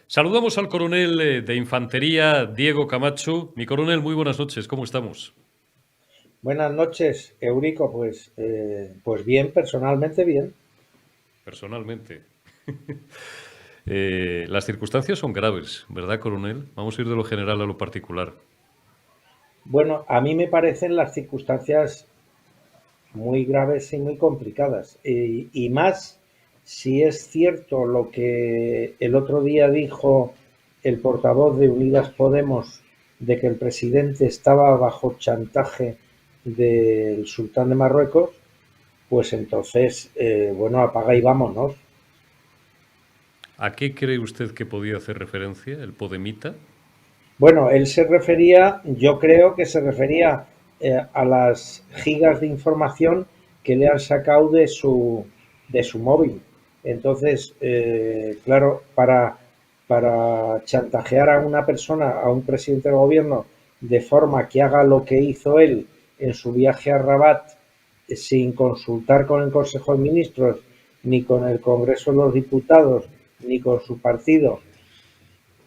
Saludamos al coronel de Infantería, Diego Camacho. Mi coronel, muy buenas noches, ¿cómo estamos? Buenas noches, Eurico. Pues bien, personalmente bien. Personalmente. Las circunstancias son graves, ¿verdad, coronel? Vamos a ir de lo general a lo particular. Bueno, a mí me parecen las circunstancias muy graves y muy complicadas. Y más si es cierto lo que el otro día dijo el portavoz de Unidas Podemos de que el presidente estaba bajo chantaje del sultán de Marruecos, pues entonces, bueno, apaga y vámonos. ¿A qué cree usted que podía hacer referencia el Podemita? Bueno, él se refería, yo creo que se refería a las gigas de información que le han sacado de su móvil. Entonces, claro, para chantajear a una persona, a un presidente del gobierno, de forma que haga lo que hizo él en su viaje a Rabat, sin consultar con el Consejo de Ministros, ni con el Congreso de los Diputados, ni con su partido,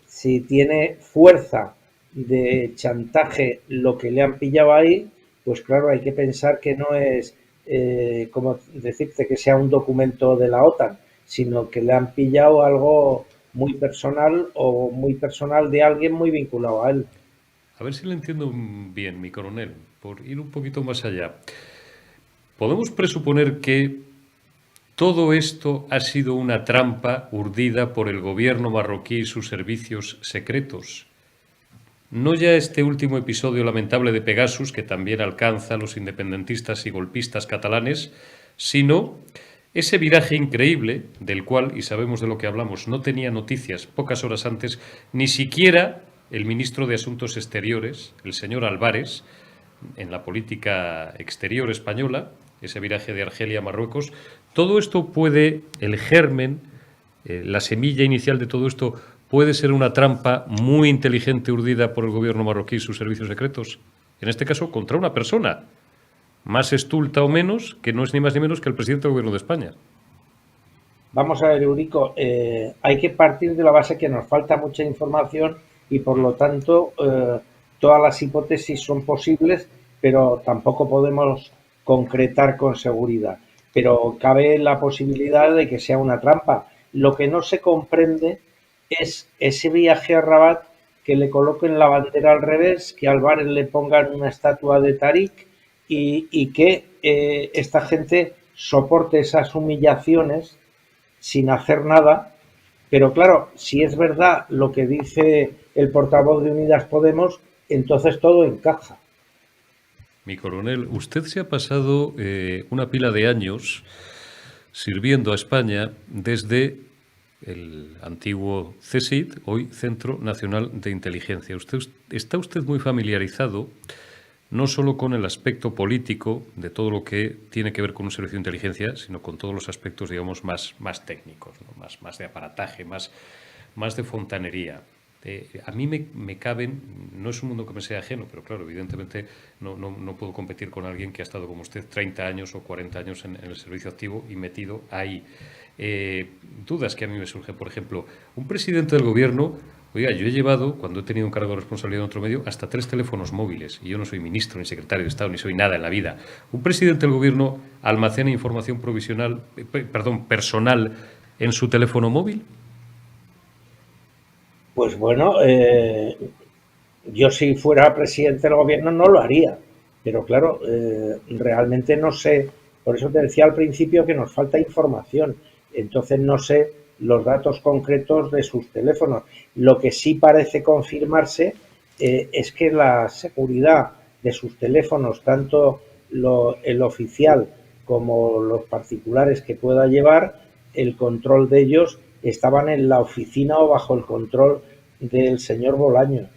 si tiene fuerza de chantaje lo que le han pillado ahí, pues claro, hay que pensar que no es como decirte que sea un documento de la OTAN, sino que le han pillado algo muy personal o muy personal de alguien muy vinculado a él. A ver si lo entiendo bien, mi coronel, por ir un poquito más allá. ¿Podemos presuponer que todo esto ha sido una trampa urdida por el gobierno marroquí y sus servicios secretos? No ya este último episodio lamentable de Pegasus, que también alcanza a los independentistas y golpistas catalanes, sino ese viraje increíble, del cual, y sabemos de lo que hablamos, no tenía noticias pocas horas antes, ni siquiera el ministro de Asuntos Exteriores, el señor Álvarez, en la política exterior española, ese viraje de Argelia a Marruecos. Todo esto puede, el germen, la semilla inicial de todo esto puede ser una trampa muy inteligente urdida por el gobierno marroquí y sus servicios secretos. En este caso, contra una persona, más estulta o menos, que no es ni más ni menos que el presidente del gobierno de España. Vamos a ver, Eurico, hay que partir de la base que nos falta mucha información y por lo tanto todas las hipótesis son posibles, pero tampoco podemos concretar con seguridad. Pero cabe la posibilidad de que sea una trampa. Lo que no se comprende es ese viaje a Rabat, que le coloquen la bandera al revés, que a Álvarez le pongan una estatua de Tarik y que esta gente soporte esas humillaciones sin hacer nada. Pero claro, si es verdad lo que dice el portavoz de Unidas Podemos, entonces todo encaja. Mi coronel, usted se ha pasado una pila de años sirviendo a España desde el antiguo CSIC, hoy Centro Nacional de Inteligencia. ¿Está usted muy familiarizado no solo con el aspecto político de todo lo que tiene que ver con un servicio de inteligencia, sino con todos los aspectos, digamos, más técnicos, ¿no? Más de aparataje, más de fontanería? A mí me caben, no es un mundo que me sea ajeno, pero claro, evidentemente no puedo competir con alguien que ha estado como usted 30 años o 40 años en el servicio activo y metido ahí. Dudas que a mí me surgen, por ejemplo, un presidente del gobierno. Oiga, yo he llevado, cuando he tenido un cargo de responsabilidad en otro medio, hasta 3 teléfonos móviles. Y yo no soy ministro, ni secretario de Estado, ni soy nada en la vida. Un presidente del gobierno almacena información provisional, personal en su teléfono móvil. Pues bueno, yo si fuera presidente del gobierno no lo haría. Pero claro, realmente no sé, por eso te decía al principio que nos falta información. Entonces no sé los datos concretos de sus teléfonos. Lo que sí parece confirmarse es que la seguridad de sus teléfonos, tanto el oficial como los particulares que pueda llevar, el control de ellos estaban en la oficina o bajo el control del señor Bolaño.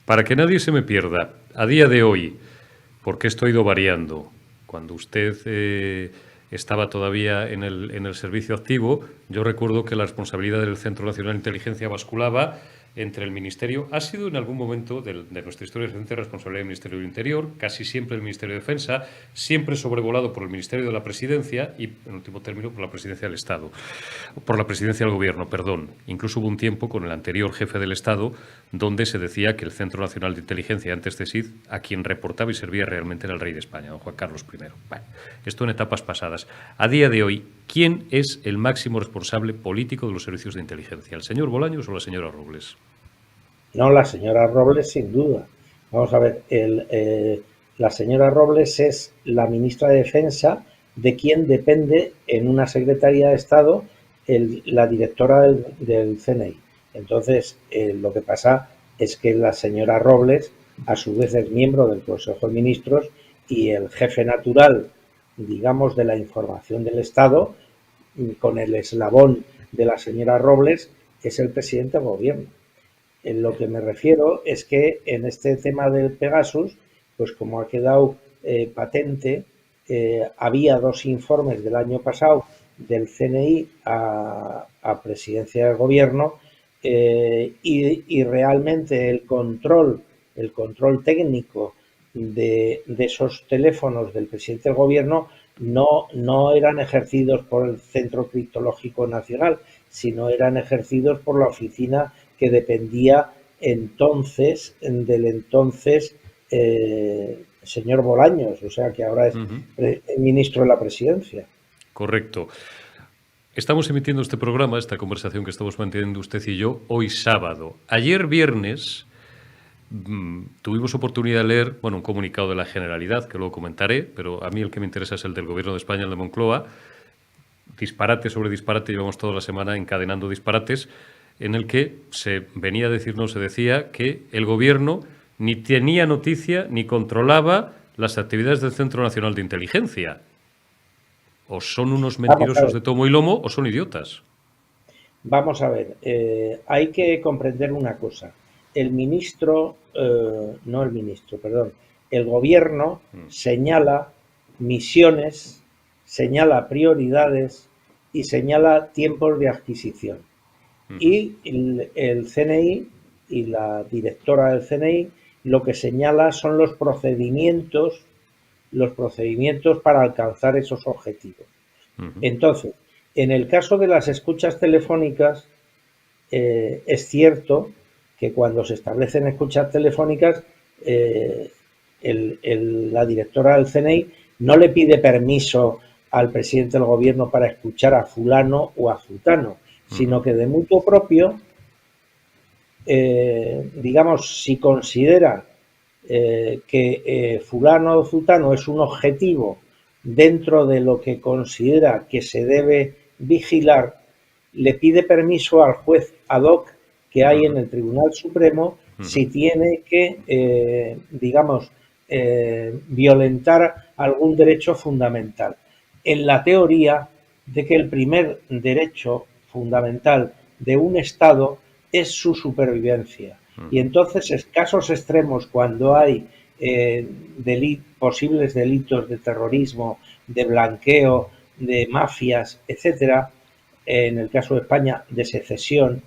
Para que nadie se me pierda, a día de hoy, porque esto ha ido variando, cuando usted estaba todavía en el servicio activo, yo recuerdo que la responsabilidad del Centro Nacional de Inteligencia basculaba entre el Ministerio. Ha sido en algún momento de nuestra historia reciente responsabilidad del Ministerio del Interior, casi siempre el Ministerio de Defensa, siempre sobrevolado por el Ministerio de la Presidencia y, en último término, por la Presidencia del Estado. Por la Presidencia del Gobierno, perdón. Incluso hubo un tiempo con el anterior jefe del Estado donde se decía que el Centro Nacional de Inteligencia, antes de CSIC, a quien reportaba y servía realmente era el rey de España, don Juan Carlos I. Bueno, esto en etapas pasadas. A día de hoy, ¿quién es el máximo responsable político de los servicios de inteligencia? ¿El señor Bolaños o la señora Robles? No, la señora Robles, sin duda. Vamos a ver, la señora Robles es la ministra de Defensa, de quien depende en una Secretaría de Estado la directora del CNI. Entonces, lo que pasa es que la señora Robles, a su vez, es miembro del Consejo de Ministros y el jefe natural, digamos, de la información del Estado, con el eslabón de la señora Robles, es el presidente del Gobierno. En lo que me refiero es que en este tema del Pegasus, pues como ha quedado patente, había 2 informes del año pasado del CNI a Presidencia del Gobierno y realmente el control técnico de esos teléfonos del Presidente del Gobierno no eran ejercidos por el Centro Criptológico Nacional, sino eran ejercidos por la oficina que dependía entonces del señor Bolaños, o sea que ahora es ministro de la Presidencia. Correcto. Estamos emitiendo este programa, esta conversación que estamos manteniendo usted y yo, hoy sábado. Ayer viernes tuvimos oportunidad de leer, un comunicado de la Generalidad, que luego comentaré, pero a mí el que me interesa es el del Gobierno de España, el de Moncloa. Disparate sobre disparate, llevamos toda la semana encadenando disparates, en el que se venía a decirnos, se decía que el Gobierno ni tenía noticia ni controlaba las actividades del Centro Nacional de Inteligencia. O son unos mentirosos de tomo y lomo o son idiotas. Vamos a ver, hay que comprender una cosa. El Gobierno señala misiones, señala prioridades y señala tiempos de adquisición. Y el CNI y la directora del CNI lo que señala son los procedimientos para alcanzar esos objetivos. Entonces, en el caso de las escuchas telefónicas, es cierto que cuando se establecen escuchas telefónicas, la directora del CNI no le pide permiso al presidente del Gobierno para escuchar a fulano o a zutano, sino que de mutuo propio, digamos, si considera que fulano o zutano es un objetivo dentro de lo que considera que se debe vigilar, le pide permiso al juez ad hoc que hay en el Tribunal Supremo si tiene que, violentar algún derecho fundamental. En la teoría de que el primer derecho fundamental de un Estado es su supervivencia. Y entonces, en casos extremos, cuando hay posibles delitos de terrorismo, de blanqueo, de mafias, etcétera, en el caso de España, de secesión,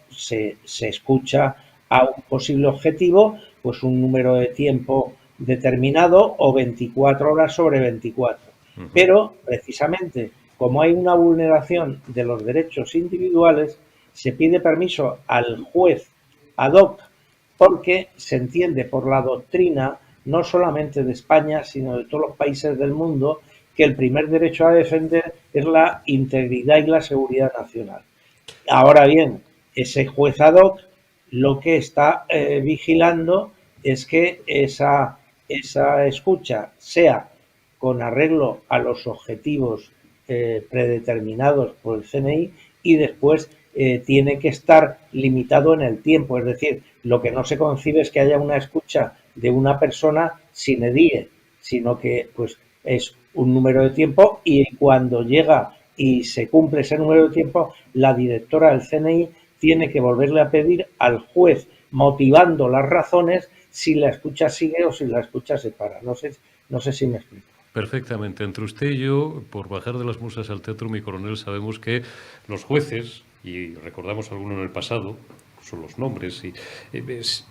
se escucha a un posible objetivo, pues un número de tiempo determinado o 24 horas sobre 24. Pero, precisamente, como hay una vulneración de los derechos individuales, se pide permiso al juez ad hoc porque se entiende por la doctrina, no solamente de España, sino de todos los países del mundo, que el primer derecho a defender es la integridad y la seguridad nacional. Ahora bien, ese juez ad hoc lo que está vigilando es que esa escucha sea con arreglo a los objetivos predeterminados por el CNI y después tiene que estar limitado en el tiempo. Es decir, lo que no se concibe es que haya una escucha de una persona sine die, sino que pues es un número de tiempo y cuando llega y se cumple ese número de tiempo, la directora del CNI tiene que volverle a pedir al juez, motivando las razones, si la escucha sigue o si la escucha se para. No sé si me explico. Perfectamente. Entre usted y yo, por bajar de las musas al teatro, mi coronel, sabemos que los jueces, y recordamos alguno en el pasado, son los nombres y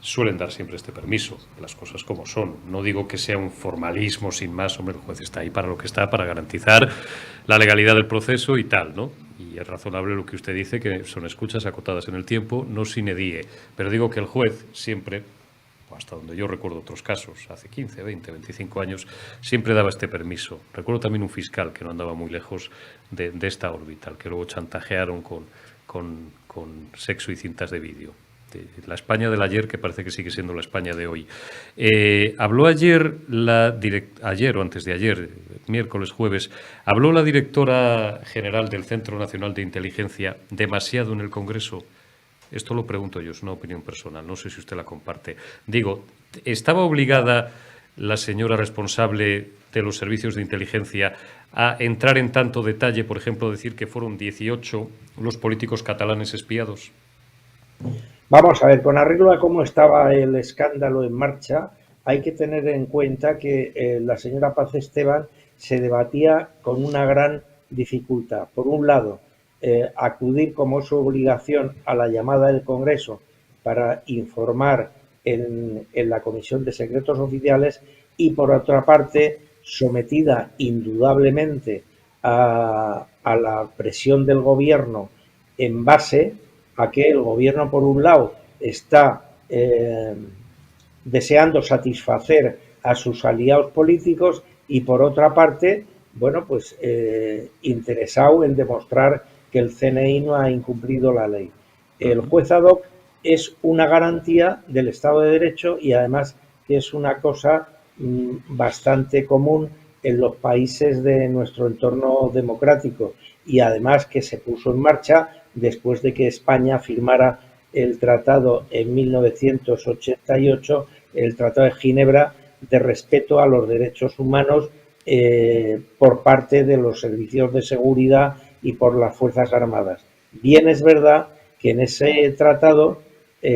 suelen dar siempre este permiso, las cosas como son. No digo que sea un formalismo sin más, hombre, el juez está ahí para lo que está, para garantizar la legalidad del proceso y tal, ¿no? Y es razonable lo que usted dice, que son escuchas acotadas en el tiempo, no sine die. Pero digo que el juez siempre, hasta donde yo recuerdo otros casos, hace 15, 20, 25 años, siempre daba este permiso. Recuerdo también un fiscal que no andaba muy lejos de esta órbita, al que luego chantajearon con sexo y cintas de vídeo. La España del ayer, que parece que sigue siendo la España de hoy. Habló ayer ayer o antes de ayer, miércoles, jueves, habló la directora general del Centro Nacional de Inteligencia demasiado en el Congreso. Esto lo pregunto yo, es una opinión personal, no sé si usted la comparte. Digo, ¿estaba obligada la señora responsable de los servicios de inteligencia a entrar en tanto detalle, por ejemplo, decir que fueron 18 los políticos catalanes espiados? Vamos a ver, con arreglo a cómo estaba el escándalo en marcha, hay que tener en cuenta que la señora Paz Esteban se debatía con una gran dificultad. Por un lado, acudir como su obligación a la llamada del Congreso para informar en la Comisión de Secretos Oficiales y, por otra parte, sometida indudablemente a la presión del Gobierno en base a que el Gobierno, por un lado, está deseando satisfacer a sus aliados políticos y, por otra parte, bueno, pues interesado en demostrar que el CNI no ha incumplido la ley. El juez ad hoc es una garantía del Estado de Derecho y además que es una cosa bastante común en los países de nuestro entorno democrático y además que se puso en marcha después de que España firmara el tratado en 1988, el Tratado de Ginebra de respeto a los derechos humanos por parte de los servicios de seguridad y por las Fuerzas Armadas. Bien es verdad que en ese tratado,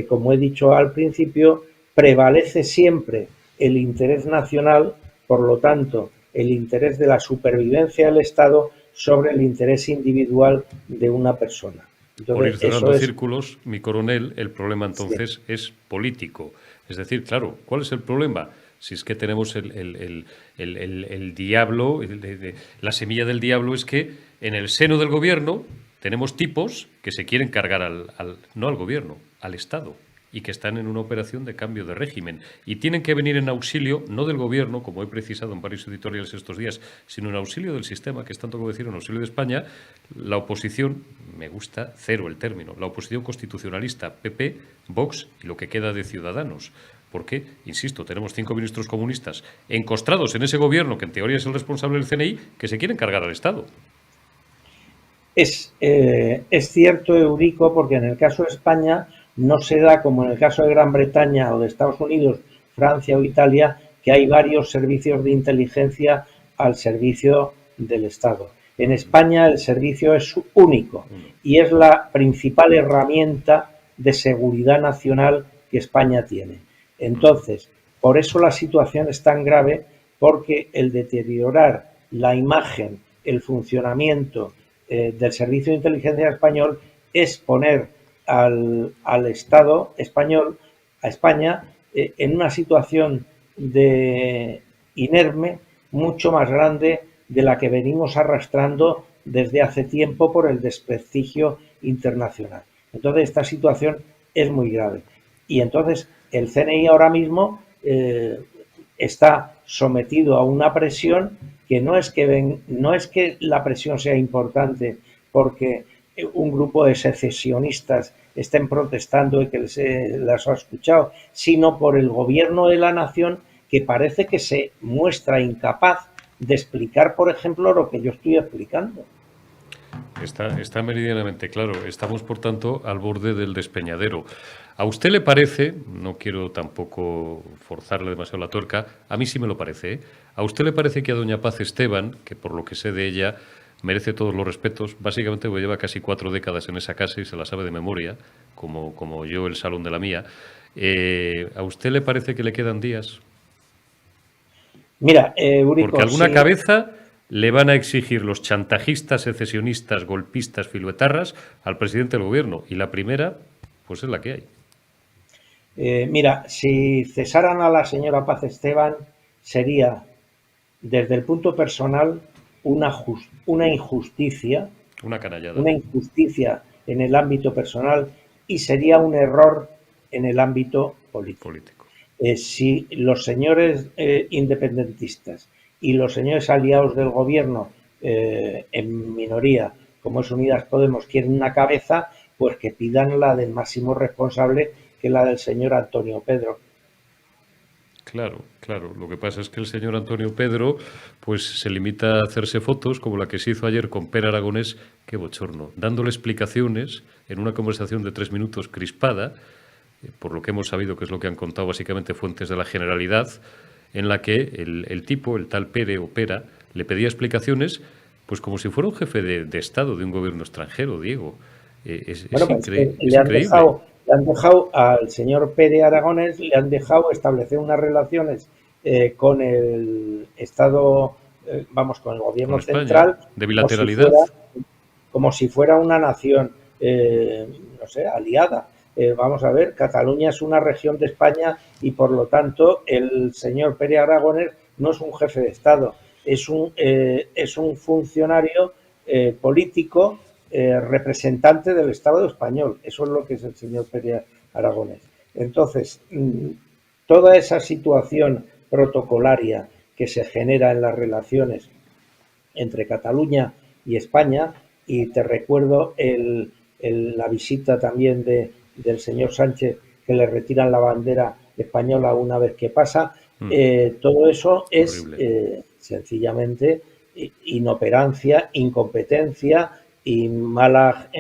como he dicho al principio, prevalece siempre el interés nacional, por lo tanto, el interés de la supervivencia del Estado sobre el interés individual de una persona. Entonces, por ir cerrando círculos, mi coronel, el problema entonces es político. Es decir, claro, ¿cuál es el problema? Si es que tenemos el diablo, la semilla del diablo es que en el seno del gobierno tenemos tipos que se quieren cargar no al gobierno, al Estado, y que están en una operación de cambio de régimen. Y tienen que venir en auxilio, no del gobierno, como he precisado en varios editoriales estos días, sino en auxilio del sistema, que es tanto como decir en auxilio de España, la oposición, me gusta cero el término, la oposición constitucionalista, PP, Vox y lo que queda de Ciudadanos. Porque, insisto, tenemos 5 ministros comunistas encostrados en ese gobierno, que en teoría es el responsable del CNI, que se quieren cargar al Estado. Es cierto, Eurico, porque en el caso de España no se da como en el caso de Gran Bretaña o de Estados Unidos, Francia o Italia, que hay varios servicios de inteligencia al servicio del Estado. En España el servicio es único y es la principal herramienta de seguridad nacional que España tiene. Entonces, por eso la situación es tan grave, porque el deteriorar la imagen, el funcionamiento del Servicio de Inteligencia español es poner al Estado español, a España, en una situación de inerme mucho más grande de la que venimos arrastrando desde hace tiempo por el desprestigio internacional. Entonces, esta situación es muy grave. Y entonces, el CNI ahora mismo está sometido a una presión que no es que la presión sea importante porque un grupo de secesionistas estén protestando y que las ha escuchado, sino por el gobierno de la nación, que parece que se muestra incapaz de explicar, por ejemplo, lo que yo estoy explicando. Está meridianamente claro. Estamos, por tanto, al borde del despeñadero. ¿A usted le parece, no quiero tampoco forzarle demasiado la tuerca, a mí sí me lo parece, ¿eh? ¿A usted le parece que a doña Paz Esteban, que por lo que sé de ella merece todos los respetos, básicamente porque lleva casi 4 décadas en esa casa y se la sabe de memoria, como yo el salón de la mía, ¿a usted le parece que le quedan días? Mira, Eurico, porque alguna cabeza le van a exigir los chantajistas, secesionistas, golpistas, filoetarras al presidente del gobierno. Y la primera, pues es la que hay. Mira, si cesaran a la señora Paz Esteban, sería, desde el punto personal, una injusticia, Una canallada una injusticia en el ámbito personal y sería un error en el ámbito político. político. Si los señores independentistas y los señores aliados del gobierno en minoría, como es Unidas Podemos, quieren una cabeza, pues que pidan la del máximo responsable, que es la del señor Antonio Pedro. Claro, claro. Lo que pasa es que el señor Antonio Pedro pues se limita a hacerse fotos como la que se hizo ayer con Per Aragonés, qué bochorno, dándole explicaciones en una conversación de 3 minutos crispada, por lo que hemos sabido que es lo que han contado básicamente fuentes de la Generalidad, en la que el tipo, el tal Pere o Pera, le pedía explicaciones pues como si fuera un jefe de Estado de un gobierno extranjero, Diego. Bueno, pues Es increíble. le han dejado al señor Pere Aragonés, le han dejado establecer unas relaciones con el Estado, vamos, con el Con gobierno España, central, de bilateralidad. como si fuera una nación, no sé, aliada. Vamos a ver, Cataluña es una región de España y por lo tanto el señor Pere Aragonés no es un jefe de Estado, es un funcionario político representante del Estado español. Eso es lo que es el señor Pere Aragonés. Entonces, toda esa situación protocolaria que se genera en las relaciones entre Cataluña y España, y te recuerdo la visita también del señor Sánchez, que le retiran la bandera española una vez que pasa, todo eso es sencillamente inoperancia, incompetencia y mala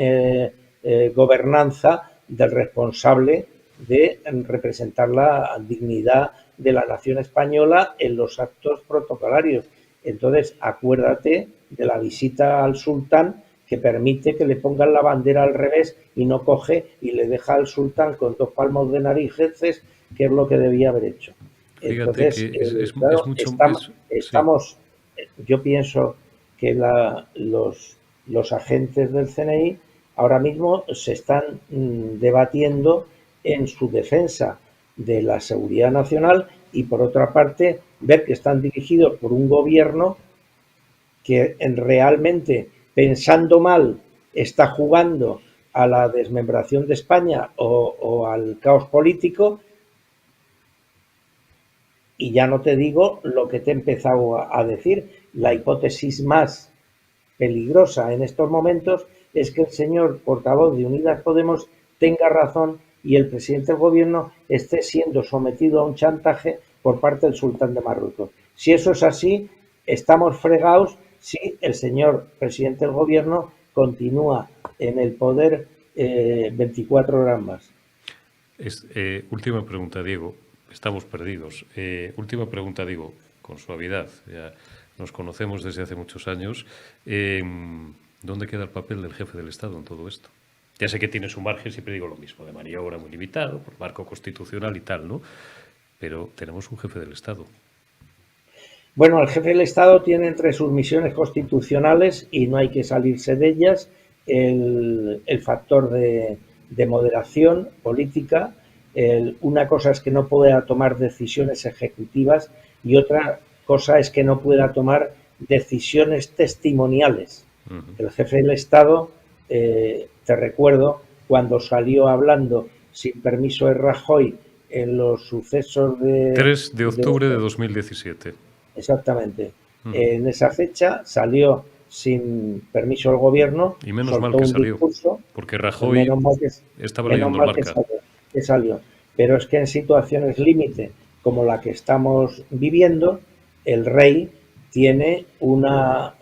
gobernanza del responsable de representar la dignidad de la nación española en los actos protocolarios. Entonces, acuérdate de la visita al sultán, que permite que le pongan la bandera al revés y no coge y le deja al sultán con 2 palmos de narices, que es lo que debía haber hecho. Fíjate Entonces, que es claro, mucho... sí. estamos, yo pienso que los agentes del CNI ahora mismo se están debatiendo en su defensa de la seguridad nacional y, por otra parte, ver que están dirigidos por un gobierno que realmente, pensando mal, está jugando a la desmembración de España o al caos político. Y ya no te digo lo que te he empezado a decir, la hipótesis más peligrosa en estos momentos es que el señor portavoz de Unidas Podemos tenga razón y el presidente del gobierno esté siendo sometido a un chantaje por parte del sultán de Marruecos. Si eso es así, estamos fregados si el señor presidente del gobierno continúa en el poder 24 horas más. Última pregunta, Diego. Estamos perdidos. Última pregunta, digo, con suavidad. Ya nos conocemos desde hace muchos años. ¿Dónde queda el papel del jefe del Estado en todo esto? Ya sé que tiene su margen, siempre digo lo mismo, de maniobra muy limitado, por marco constitucional y tal, ¿no? Pero tenemos un jefe del Estado. Bueno, el jefe del Estado tiene entre sus misiones constitucionales, y no hay que salirse de ellas, el factor de moderación política. Una cosa es que no pueda tomar decisiones ejecutivas y otra cosa es que no pueda tomar decisiones testimoniales. El jefe del Estado, te recuerdo, cuando salió hablando sin permiso de Rajoy en los sucesos 3 de octubre de 2017. Exactamente. En esa fecha salió sin permiso del gobierno, y menos soltó mal que un salió, discurso, porque Rajoy estaba leyendo el Marca. Que salió. Pero es que en situaciones límite como la que estamos viviendo, el rey tiene una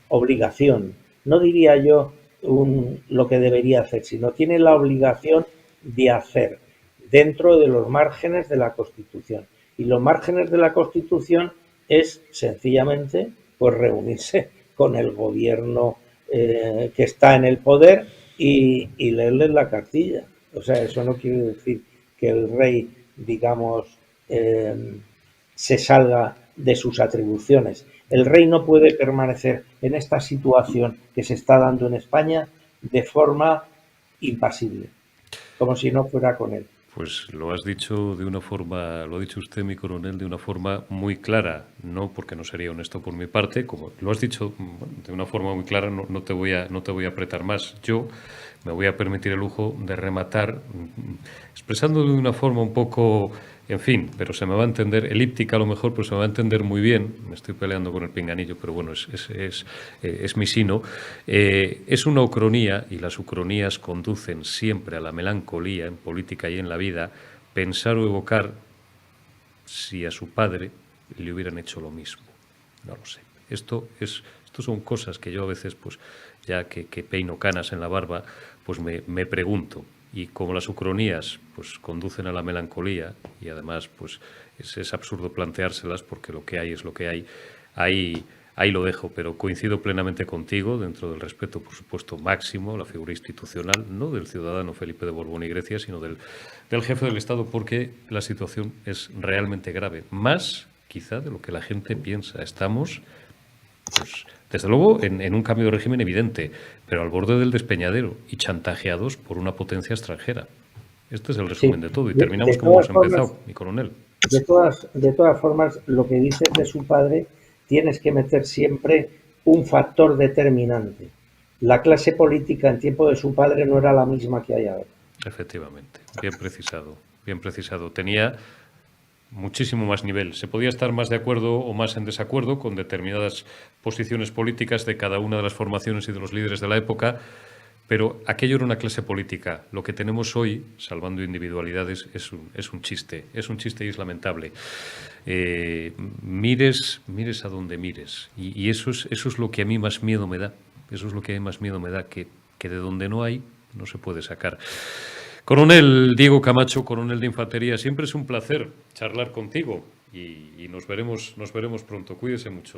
obligación, no diría yo lo que debería hacer, sino tiene la obligación de hacer dentro de los márgenes de la Constitución. Y los márgenes de la Constitución es sencillamente pues reunirse con el gobierno que está en el poder y leerles la cartilla. O sea, eso no quiere decir que el rey, digamos, se salga de sus atribuciones. El rey no puede permanecer en esta situación que se está dando en España de forma impasible, como si no fuera con él. Pues lo has dicho de una forma, lo ha dicho usted, mi coronel, de una forma muy clara, no porque no sería honesto por mi parte, como lo has dicho de una forma muy clara, no te voy a apretar más. Yo me voy a permitir el lujo de rematar expresándolo de una forma un poco, en fin, pero se me va a entender, elíptica a lo mejor, pero se me va a entender muy bien. Me estoy peleando con el pinganillo, pero bueno, es mi sino. Es una ucronía, y las ucronías conducen siempre a la melancolía en política y en la vida, pensar o evocar si a su padre le hubieran hecho lo mismo. No lo sé. Esto son cosas que yo a veces, pues ya que peino canas en la barba, pues me pregunto. Y como las ucronías pues conducen a la melancolía, y además pues es absurdo planteárselas porque lo que hay es lo que hay, ahí lo dejo, pero coincido plenamente contigo, dentro del respeto, por supuesto, máximo a la figura institucional, no del ciudadano Felipe de Borbón y Grecia, sino del jefe del Estado, porque la situación es realmente grave, más quizá de lo que la gente piensa. Estamos, pues, desde luego, en un cambio de régimen evidente, pero al borde del despeñadero y chantajeados por una potencia extranjera. Este es el resumen Sí. de todo, y De terminamos como todas hemos formas, empezado, mi coronel. de todas formas, lo que dices de su padre, tienes que meter siempre un factor determinante. La clase política en tiempo de su padre no era la misma que hay ahora. Efectivamente, bien precisado, bien precisado. Tenía muchísimo más nivel. Se podía estar más de acuerdo o más en desacuerdo con determinadas posiciones políticas de cada una de las formaciones y de los líderes de la época, pero aquello era una clase política. Lo que tenemos hoy, salvando individualidades, es un chiste. Es un chiste y es lamentable. Mires a donde mires. Y eso es lo que a mí más miedo me da. Eso es lo que a mí más miedo me da, que de donde no hay, no se puede sacar. Coronel Diego Camacho, coronel de Infantería, siempre es un placer charlar contigo y nos veremos pronto. Cuídese mucho.